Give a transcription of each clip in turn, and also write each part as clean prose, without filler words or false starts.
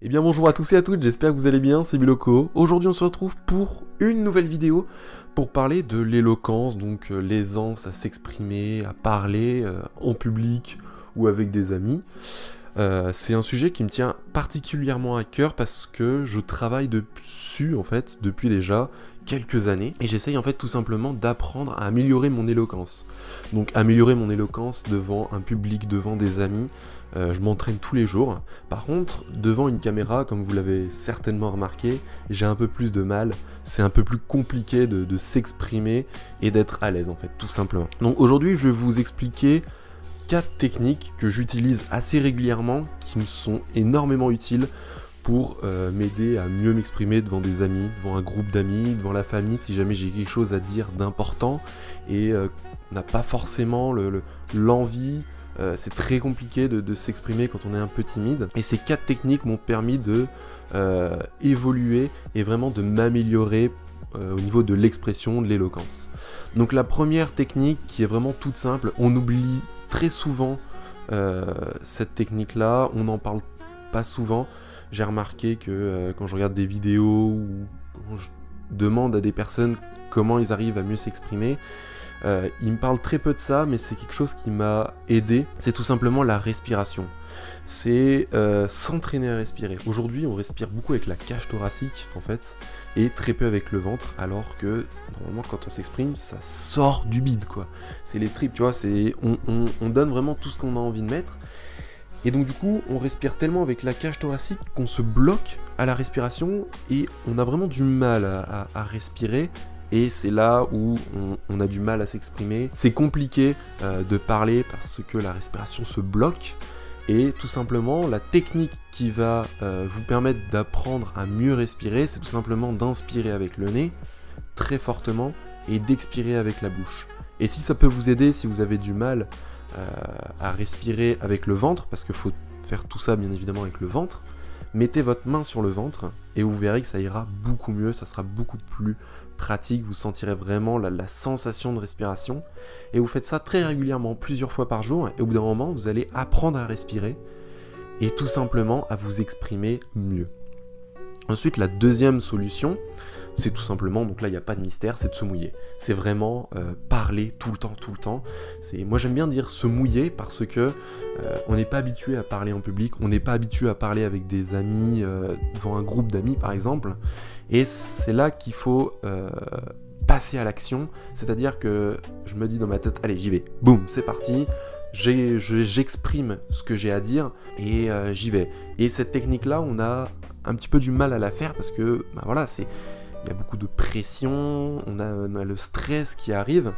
Eh bien bonjour à tous et à toutes, j'espère que vous allez bien, c'est Biloko. Aujourd'hui on se retrouve pour une nouvelle vidéo pour parler de l'éloquence, donc l'aisance à s'exprimer, à parler en public ou avec des amis. C'est un sujet qui me tient particulièrement à cœur parce que je travaille dessus en fait depuis déjà quelques années et j'essaye en fait tout simplement d'apprendre à améliorer mon éloquence. Donc améliorer mon éloquence devant un public, devant des amis. Je m'entraîne tous les jours. Par contre, devant une caméra, comme vous l'avez certainement remarqué, j'ai un peu plus de mal. C'est un peu plus compliqué de s'exprimer et d'être à l'aise en fait, tout simplement. Donc aujourd'hui, je vais vous expliquer 4 techniques que j'utilise assez régulièrement, qui me sont énormément utiles pour m'aider à mieux m'exprimer devant des amis, devant un groupe d'amis, devant la famille, si jamais j'ai quelque chose à dire d'important et n'a pas forcément l'envie. C'est très compliqué de s'exprimer quand on est un peu timide. Et ces 4 techniques m'ont permis de évoluer et vraiment de m'améliorer au niveau de l'expression, de l'éloquence. Donc la première technique qui est vraiment toute simple, on oublie très souvent cette technique-là, on n'en parle pas souvent. J'ai remarqué que quand je regarde des vidéos ou quand je demande à des personnes comment ils arrivent à mieux s'exprimer, ils me parlent très peu de ça, mais c'est quelque chose qui m'a aidé. C'est tout simplement la respiration. C'est s'entraîner à respirer. Aujourd'hui, on respire beaucoup avec la cage thoracique, en fait, et très peu avec le ventre, alors que, normalement, quand on s'exprime, ça sort du bide, quoi. C'est les tripes, tu vois, on donne vraiment tout ce qu'on a envie de mettre. Et donc, du coup, on respire tellement avec la cage thoracique qu'on se bloque à la respiration, et on a vraiment du mal à respirer. Et c'est là où on a du mal à s'exprimer. C'est compliqué de parler parce que la respiration se bloque. Et tout simplement, la technique qui va vous permettre d'apprendre à mieux respirer, c'est tout simplement d'inspirer avec le nez, très fortement, et d'expirer avec la bouche. Et si ça peut vous aider, si vous avez du mal à respirer avec le ventre, parce qu'il faut faire tout ça bien évidemment avec le ventre, mettez votre main sur le ventre et vous verrez que ça ira beaucoup mieux, ça sera beaucoup plus pratique, vous sentirez vraiment la sensation de respiration. Et vous faites ça très régulièrement, plusieurs fois par jour, et au bout d'un moment, vous allez apprendre à respirer et tout simplement à vous exprimer mieux. Ensuite, la deuxième solution, c'est tout simplement, donc là il n'y a pas de mystère, c'est de se mouiller. C'est vraiment parler tout le temps. Moi j'aime bien dire se mouiller parce que on n'est pas habitué à parler en public, on n'est pas habitué à parler avec des amis, devant un groupe d'amis par exemple, et c'est là qu'il faut passer à l'action, c'est-à-dire que je me dis dans ma tête, allez j'y vais, boum, c'est parti, j'exprime ce que j'ai à dire et j'y vais. Et cette technique-là, on a un petit peu du mal à la faire parce que, bah voilà, il y a beaucoup de pression, on a le stress qui arrive,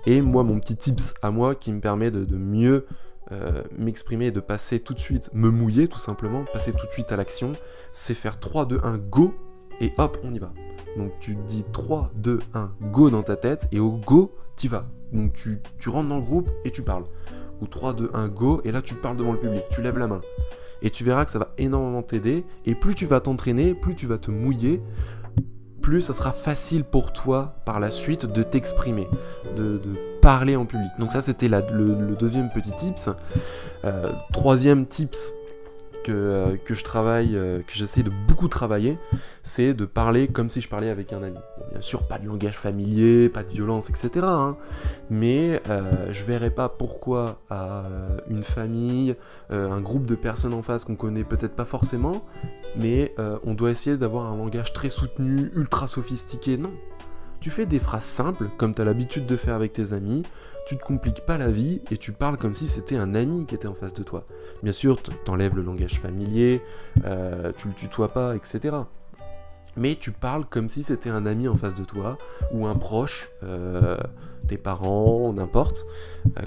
et moi, mon petit tips à moi qui me permet de mieux m'exprimer, de passer tout de suite, me mouiller tout simplement, passer tout de suite à l'action, c'est faire 3, 2, 1, go, et hop, on y va. Donc tu dis 3, 2, 1, go dans ta tête, et au go, t'y vas. Donc tu rentres dans le groupe et tu parles. Ou 3, 2, 1, go, et là tu parles devant le public, tu lèves la main. Et tu verras que ça va énormément t'aider, et plus tu vas t'entraîner, plus tu vas te mouiller, plus ça sera facile pour toi par la suite de t'exprimer, de parler en public. Donc ça c'était le deuxième petit tips. Troisième tips que je travaille, que j'essaie de beaucoup travailler, c'est de parler comme si je parlais avec un ami. Bon, bien sûr, pas de langage familier, pas de violence, etc. Hein, mais je verrais pas pourquoi à une famille, un groupe de personnes en face qu'on connaît peut-être pas forcément, mais on doit essayer d'avoir un langage très soutenu, ultra sophistiqué. Non, tu fais des phrases simples, comme tu as l'habitude de faire avec tes amis, tu te compliques pas la vie et tu parles comme si c'était un ami qui était en face de toi. Bien sûr, t'enlèves le langage familier, tu le tutoies pas, etc. Mais tu parles comme si c'était un ami en face de toi, ou un proche, tes parents, n'importe,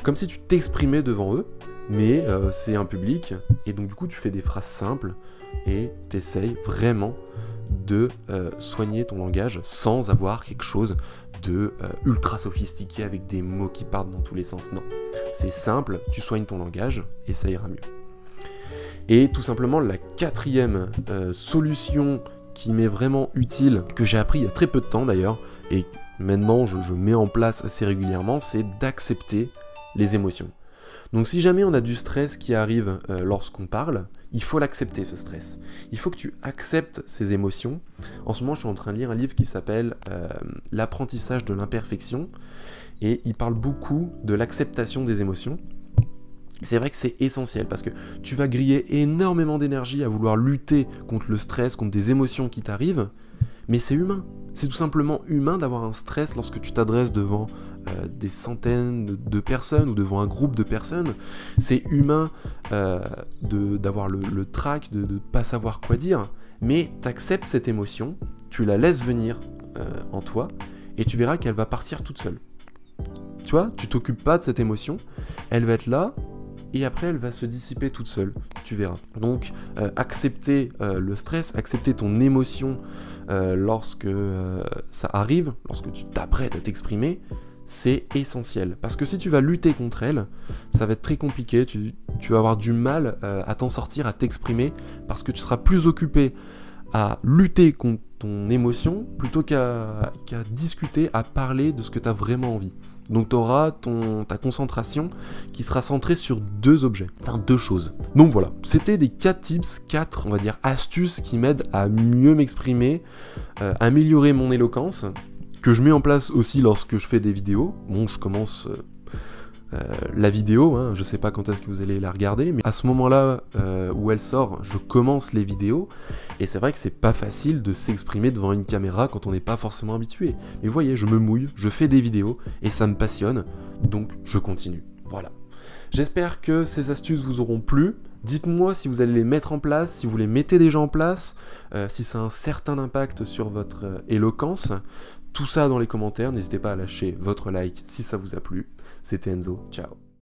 comme si tu t'exprimais devant eux, mais c'est un public, et donc du coup tu fais des phrases simples, et t'essayes vraiment de soigner ton langage sans avoir quelque chose de ultra sophistiqué avec des mots qui partent dans tous les sens. Non, c'est simple, tu soignes ton langage et ça ira mieux. Et tout simplement la quatrième solution qui m'est vraiment utile, que j'ai appris il y a très peu de temps d'ailleurs, et maintenant je mets en place assez régulièrement, c'est d'accepter les émotions. Donc si jamais on a du stress qui arrive lorsqu'on parle, il faut l'accepter, ce stress. Il faut que tu acceptes ces émotions. En ce moment, je suis en train de lire un livre qui s'appelle L'apprentissage de l'imperfection, et il parle beaucoup de l'acceptation des émotions. C'est vrai que c'est essentiel parce que tu vas griller énormément d'énergie à vouloir lutter contre le stress, contre des émotions qui t'arrivent, mais c'est humain. C'est tout simplement humain d'avoir un stress lorsque tu t'adresses devant des centaines de personnes ou devant un groupe de personnes. C'est humain d'avoir le trac, de ne pas savoir quoi dire, mais tu acceptes cette émotion, tu la laisses venir en toi et tu verras qu'elle va partir toute seule. Tu vois, tu t'occupes pas de cette émotion, elle va être là, et après elle va se dissiper toute seule, tu verras. Donc accepter le stress, accepter ton émotion lorsque ça arrive, lorsque tu t'apprêtes à t'exprimer, c'est essentiel. Parce que si tu vas lutter contre elle, ça va être très compliqué, tu vas avoir du mal à t'en sortir, à t'exprimer, parce que tu seras plus occupé à lutter contre ton émotion plutôt qu'à discuter, à parler de ce que tu as vraiment envie. Donc tu auras ta concentration qui sera centrée sur deux objets, enfin deux choses. Donc voilà, c'était des 4 tips, 4 on va dire astuces qui m'aident à mieux m'exprimer, améliorer mon éloquence, que je mets en place aussi lorsque je fais des vidéos. Bon, je commence la vidéo, hein, je sais pas quand est-ce que vous allez la regarder, mais à ce moment-là où elle sort, je commence les vidéos, et c'est vrai que c'est pas facile de s'exprimer devant une caméra quand on n'est pas forcément habitué. Mais vous voyez, je me mouille, je fais des vidéos, et ça me passionne, donc je continue. Voilà. J'espère que ces astuces vous auront plu. Dites-moi si vous allez les mettre en place, si vous les mettez déjà en place, si ça a un certain impact sur votre éloquence. Tout ça dans les commentaires, n'hésitez pas à lâcher votre like si ça vous a plu. C'était Enzo, ciao.